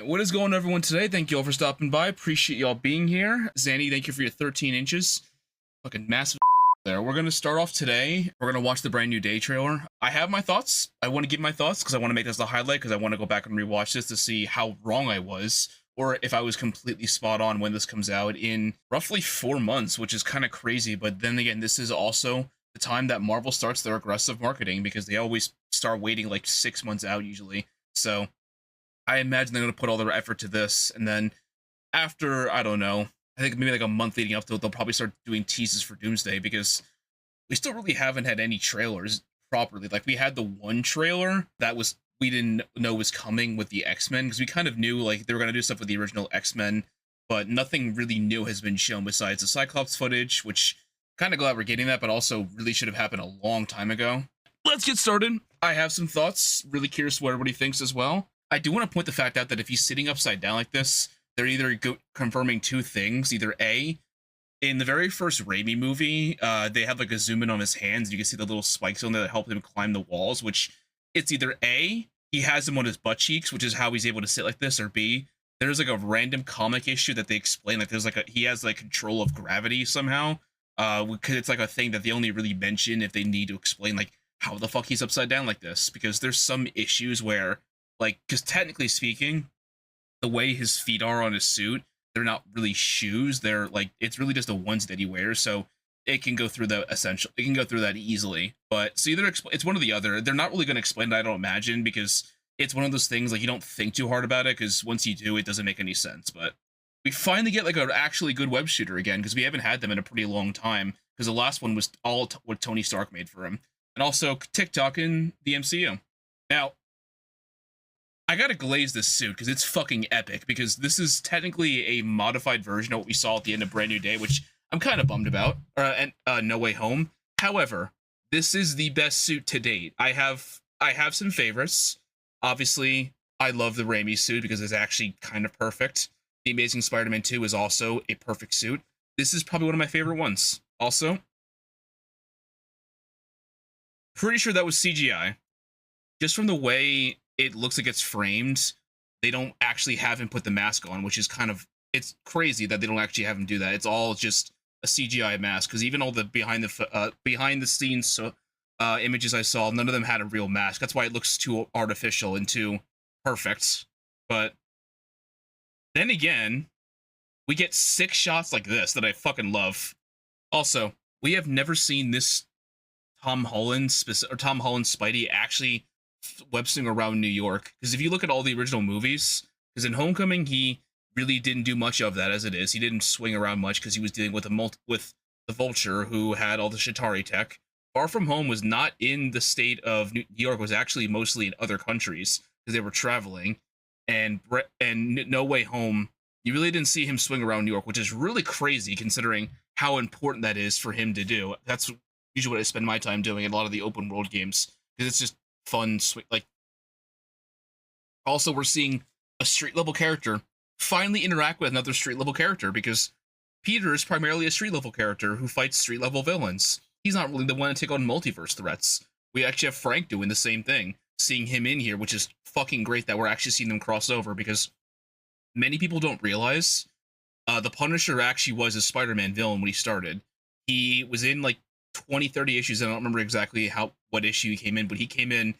right, what is going on, everyone, today? Thank you all for stopping by. Appreciate y'all being here. Zanny, thank you for your 13 inches. Fucking massive there. We're going to start off today. We're going to watch the brand new Day trailer. I have my thoughts. I want to give my thoughts because I want to make this the highlight because I want to go back and rewatch this to see how wrong I was or if I was completely spot on when this comes out in roughly 4 months, which is kind of crazy. But then again, this is also the time that Marvel starts their aggressive marketing because they always start waiting like 6 months out usually. So I imagine they're going to put all their effort to this. And then after, I don't know, I think maybe like a month leading up to it, they'll probably start doing teases for Doomsday because we still really haven't had any trailers properly. Like we had the one trailer that was, we didn't know was coming with the X-Men because we kind of knew like they were going to do stuff with the original X-Men, but nothing really new has been shown besides the Cyclops footage, which kind of glad we're getting that, but also really should have happened a long time ago. Let's get started. I have some thoughts. Really curious what everybody thinks as well. I do want to point the fact out that if he's sitting upside down like this, they're either confirming two things. Either A, in the very first Raimi movie, they have like a zoom in on his hands. You can see the little spikes on there that help him climb the walls, which it's either A, he has them on his butt cheeks, which is how he's able to sit like this, or B, there's like a random comic issue that they explain, like there's like he has like control of gravity somehow, because it's like a thing that they only really mention if they need to explain like how the fuck he's upside down like this, because there's some issues where like, because technically speaking, the way his feet are on his suit, they're not really shoes. They're like, it's really just a onesie that he wears. So it can go through the essential, it can go through that easily. But so either it's one or the other. They're not really going to explain it, I don't imagine, because it's one of those things like you don't think too hard about it, because once you do, it doesn't make any sense. But we finally get like an actually good web shooter again, because we haven't had them in a pretty long time, because the last one was all what Tony Stark made for him. And also TikTok in the MCU. Now, I gotta glaze this suit because it's fucking epic, because this is technically a modified version of what we saw at the end of Brand New Day, which I'm kind of bummed about, and No Way Home. However, this is the best suit to date. I have some favorites. Obviously, I love the Raimi suit because it's actually kind of perfect. The Amazing Spider-Man 2 is also a perfect suit. This is probably one of my favorite ones. Also, pretty sure that was CGI. Just from the way it looks like it's framed, they don't actually have him put the mask on, which is kind of, it's crazy that they don't actually have him do that. It's all just a CGI mask, because even all the behind the scenes images I saw, none of them had a real mask. That's why it looks too artificial and too perfect. But then again, we get 6 shots like this that I fucking love. Also, we have never seen this Tom Holland Spidey actually web swing around New York, because if you look at all the original movies, because in Homecoming he really didn't do much of that as it is. He didn't swing around much because he was dealing with the Vulture, who had all the Chitauri tech. Far From Home was not in the state of New York, was actually mostly in other countries because they were traveling. And No Way Home, you really didn't see him swing around New York, which is really crazy considering how important that is for him to do. That's usually what I spend my time doing in a lot of the open world games, because it's just fun. Like, also we're seeing a street level character finally interact with another street level character, because Peter is primarily a street level character who fights street level villains. He's not really the one to take on multiverse threats. We actually have Frank doing the same thing, seeing him in here, which is fucking great that we're actually seeing them cross over, because many people don't realize the Punisher actually was a Spider-Man villain when he started. He was in like 20-30 issues. I don't remember exactly what issue he came in, but he came in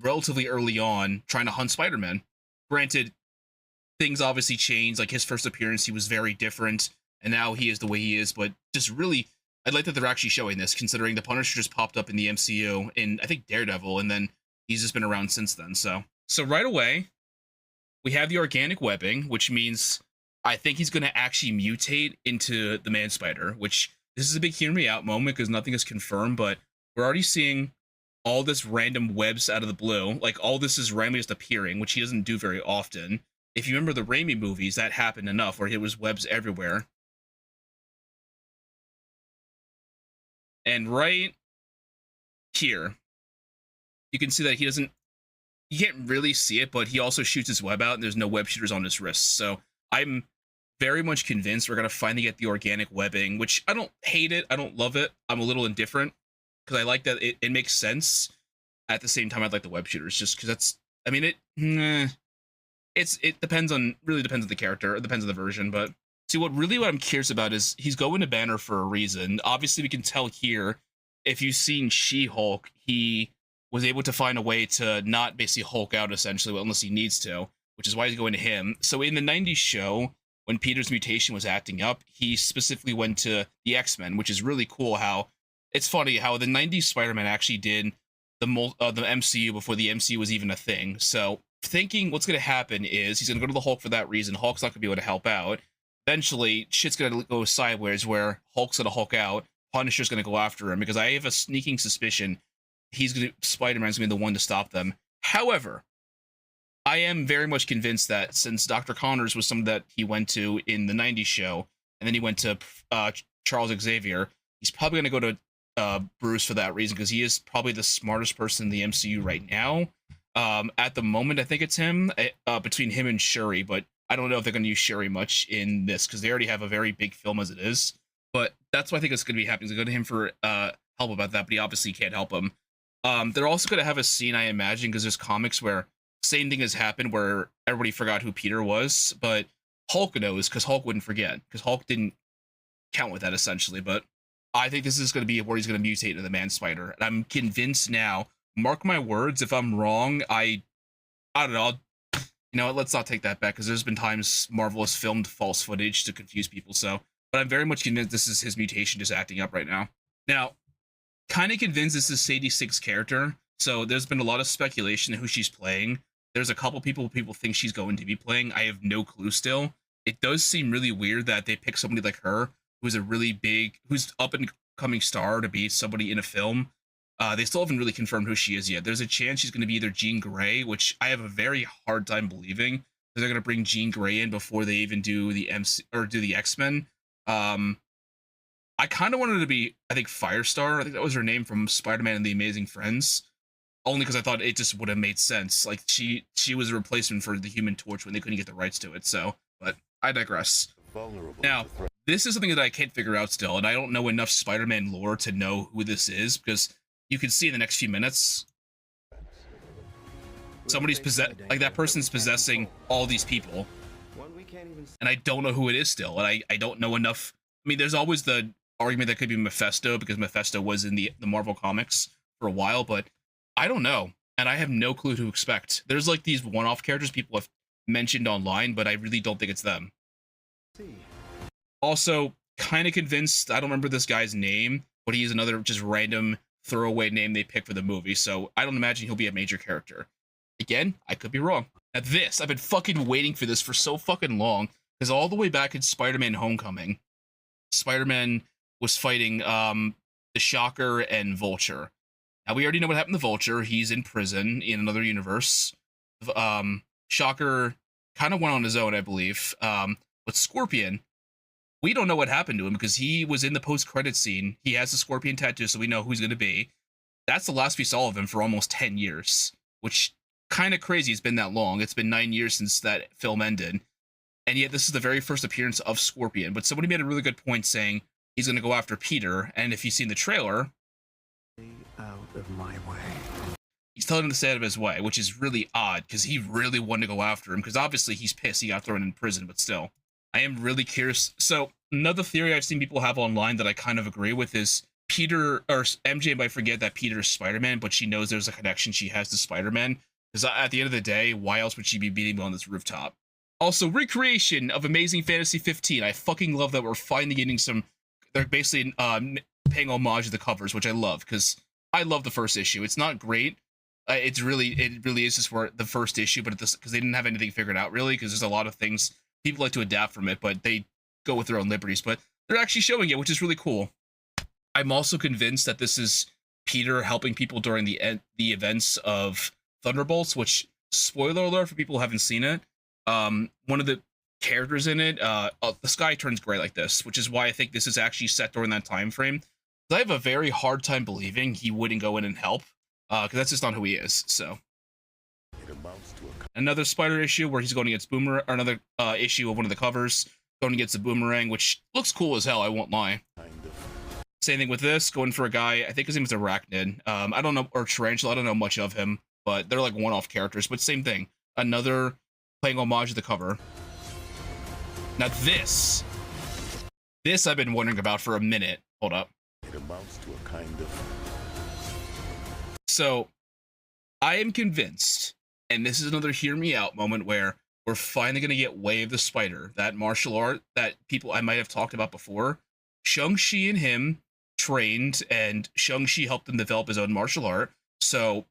relatively early on trying to hunt Spider-Man. Granted, things obviously changed. Like his first appearance, he was very different, and now he is the way he is. But just really, I'd like that they're actually showing this, considering the Punisher just popped up in the MCU in, I think, Daredevil, and then he's just been around since then. So right away, we have the organic webbing, which means I think he's going to actually mutate into the Man Spider, which this is a big hear me out moment because nothing is confirmed, but we're already seeing all this random webs out of the blue. Like, all this is randomly just appearing, which he doesn't do very often. If you remember the Raimi movies, that happened enough where it was webs everywhere. And right here, you can see that you can't really see it, but he also shoots his web out and there's no web shooters on his wrists. So I'm very much convinced we're going to finally get the organic webbing, which I don't hate it. I don't love it. I'm a little indifferent because I like that it makes sense. At the same time, I'd like the web shooters just because that's, I mean, it depends on really depends on the character, it depends on the version, but see what I'm curious about is he's going to Banner for a reason. Obviously, we can tell here if you've seen She-Hulk, he was able to find a way to not basically Hulk out essentially unless he needs to, which is why he's going to him. So in the 90s show, when Peter's mutation was acting up, he specifically went to the X-Men, which is really cool. How it's funny how the 90s Spider-Man actually did the MCU before the MCU was even a thing. So thinking what's going to happen is he's going to go to the Hulk for that reason. Hulk's not going to be able to help out. Eventually, shit's going to go sideways where Hulk's going to Hulk out. Punisher's going to go after him because I have a sneaking suspicion Spider-Man's going to be the one to stop them. However, I am very much convinced that since Dr. Connors was someone that he went to in the 90s show, and then he went to Charles Xavier, he's probably going to go to Bruce for that reason because he is probably the smartest person in the MCU right now. At the moment, I think it's him, between him and Shuri, but I don't know if they're going to use Shuri much in this because they already have a very big film as it is. But that's what I think is going to be happening. They go to him for help about that, but he obviously can't help him. They're also going to have a scene, I imagine, because there's comics where same thing has happened where everybody forgot who Peter was, but Hulk knows because Hulk wouldn't forget because Hulk didn't count with that essentially. But I think this is going to be where he's going to mutate into the Man Spider, and I'm convinced now. Mark my words, if I'm wrong, I don't know. You know, let's not take that back because there's been times Marvel has filmed false footage to confuse people. So, but I'm very much convinced this is his mutation just acting up right now. Now, kind of convinced this is Sadie Sigg's character. So there's been a lot of speculation who she's playing. There's a couple people think she's going to be playing. I have no clue still. It does seem really weird that they pick somebody like her, who's a really big, who's up and coming star to be somebody in a film. They still haven't really confirmed who she is yet. There's a chance she's going to be either Jean Grey, which I have a very hard time believing. They're going to bring Jean Grey in before they even do the X-Men. I kind of wanted to be, I think, Firestar. I think that was her name from Spider-Man and the Amazing Friends. Only because I thought it just would have made sense. Like, she was a replacement for the Human Torch when they couldn't get the rights to it. So, but I digress. Now, this is something that I can't figure out still, and I don't know enough Spider-Man lore to know who this is, because you can see in the next few minutes, somebody's like that person's possessing all these people, and I don't know who it is still, and I don't know enough. I mean, there's always the argument that could be Mephisto, because Mephisto was in the Marvel comics for a while, but I don't know, and I have no clue to expect. There's like these one-off characters people have mentioned online, but I really don't think it's them. Also, kind of convinced, I don't remember this guy's name, but he's another just random throwaway name they pick for the movie, so I don't imagine he'll be a major character. Again, I could be wrong. At this, I've been fucking waiting for this for so fucking long, because all the way back in Spider-Man Homecoming, Spider-Man was fighting the Shocker and Vulture. Now, we already know what happened to Vulture. He's in prison in another universe. Shocker kind of went on his own, I believe. But Scorpion, we don't know what happened to him because he was in the post-credit scene. He has a Scorpion tattoo, so we know who he's going to be. That's the last we saw of him for almost 10 years, which kind of crazy. It's been that long. It's been 9 years since that film ended. And yet this is the very first appearance of Scorpion. But somebody made a really good point saying he's going to go after Peter. And if you've seen the trailer, out of my way. He's telling him to stay out of his way, which is really odd because he really wanted to go after him because obviously he's pissed he got thrown in prison, but still. I am really curious. So another theory I've seen people have online that I kind of agree with is Peter, or MJ might forget that Peter is Spider-Man, but she knows there's a connection she has to Spider-Man. Because at the end of the day, why else would she be beating him on this rooftop? Also, recreation of Amazing Fantasy 15. I fucking love that we're finally getting some, they're basically paying homage to the covers, which I love, because I love the first issue. It's not great. It really is just for the first issue, but because they didn't have anything figured out really, because there's a lot of things people like to adapt from it, but they go with their own liberties. But they're actually showing it, which is really cool. I'm also convinced that this is Peter helping people during the events of Thunderbolts, which, spoiler alert for people who haven't seen it, one of the characters in it, the sky turns gray like this, which is why I think this is actually set during that time frame. I have a very hard time believing he wouldn't go in and help, because that's just not who he is. So another Spider issue where he's going against Boomerang, or another issue of one of the covers going against the Boomerang, which looks cool as hell, I won't lie. Same thing with this, going for a guy, I think his name is Arachnid. I don't know, or Tarantula, I don't know much of him, but they're like one-off characters, but same thing. Another playing homage to the cover. Now this I've been wondering about for a minute. Hold up. It amounts to a kind of... So, I am convinced, and this is another hear me out moment where we're finally going to get Way of the Spider, that martial art that people I might have talked about before. Shang-Chi and him trained, and Shang-Chi helped him develop his own martial art. So,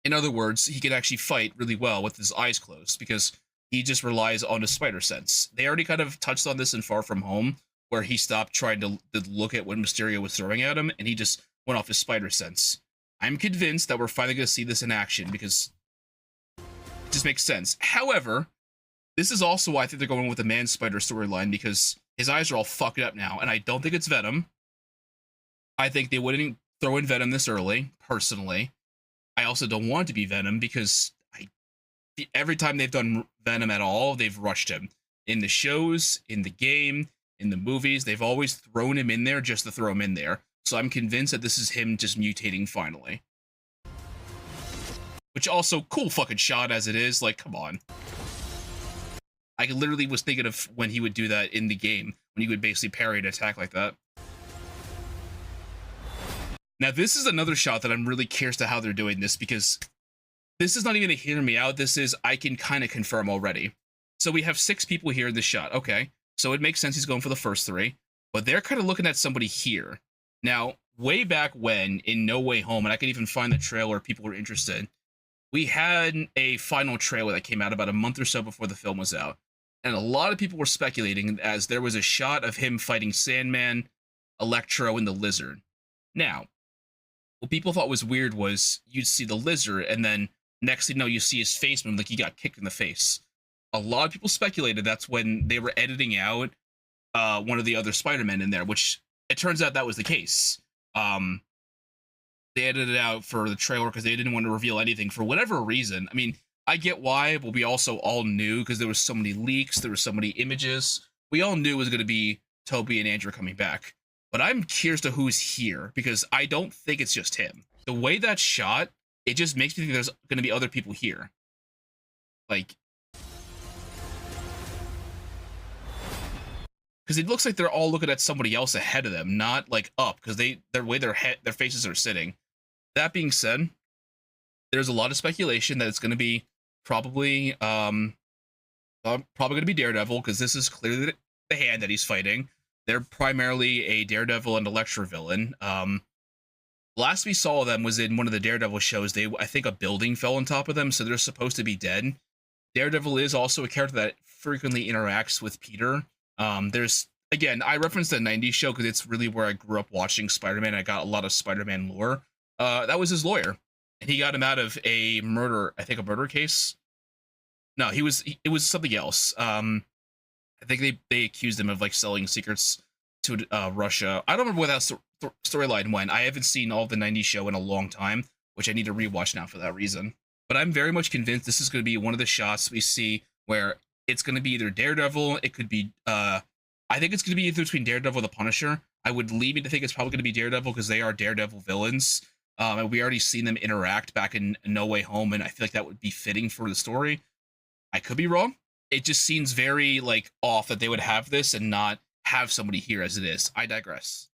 in other words, he can actually fight really well with his eyes closed because he just relies on his spider sense. They already kind of touched on this in Far From Home, where he stopped trying to look at what Mysterio was throwing at him, and he just went off his spider sense. I'm convinced that we're finally going to see this in action because it just makes sense. However, this is also why I think they're going with the Man Spider storyline because his eyes are all fucked up now, and I don't think it's Venom. I think they wouldn't throw in Venom this early, personally. I also don't want it to be Venom because every time they've done Venom at all, they've rushed him. In the shows, in the game, in the movies, they've always thrown him in there just to throw him in there. So I'm convinced that this is him just mutating finally. Which also, cool fucking shot as it is, like, come on. I literally was thinking of when he would do that in the game, when he would basically parry an attack like that. Now, this is another shot that I'm really curious to how they're doing this, because this is not even a hear me out, this is, I can kind of confirm already. So we have 6 people here in this shot, okay. So it makes sense he's going for the first 3, but they're kind of looking at somebody here. Now, way back when, in No Way Home, and I could even find the trailer if people were interested, we had a final trailer that came out about a month or so before the film was out. And a lot of people were speculating as there was a shot of him fighting Sandman, Electro, and the Lizard. Now, what people thought was weird was you'd see the Lizard, and then next thing you know, you see his face move like he got kicked in the face. A lot of people speculated that's when they were editing out one of the other Spider-Men in there, which it turns out that was the case. They edited it out for the trailer because they didn't want to reveal anything for whatever reason. I mean, I get why, but we also all knew because there was so many leaks, there were so many images. We all knew it was going to be Toby and Andrew coming back. But I'm curious to who's here because I don't think it's just him. The way that's shot, it just makes me think there's going to be other people here. Like, because it looks like they're all looking at somebody else ahead of them, not like up, because their way their faces are sitting. That being said, there's a lot of speculation that it's going to be probably going to be Daredevil, because this is clearly the Hand that he's fighting. They're primarily a Daredevil and Elektra villain. Last we saw them was in one of the Daredevil shows. I think a building fell on top of them, so they're supposed to be dead. Daredevil is also a character that frequently interacts with Peter. There's, again, I referenced the 90s show because it's really where I grew up watching Spider-Man. I got a lot of Spider-Man lore. That was his lawyer, and he got him out of a murder case. No, it was something else. I think they accused him of like selling secrets to Russia. I don't remember where that storyline went. I haven't seen all of the 90s show in a long time, which I need to rewatch now for that reason. But I'm very much convinced this is going to be one of the shots we see where it's going to be either Daredevil, it could be, I think it's going to be either between Daredevil and the Punisher. I would lead me to think it's probably going to be Daredevil because they are Daredevil villains. And we already seen them interact back in No Way Home, and I feel like that would be fitting for the story. I could be wrong. It just seems very, like, off that they would have this and not have somebody here as it is. I digress.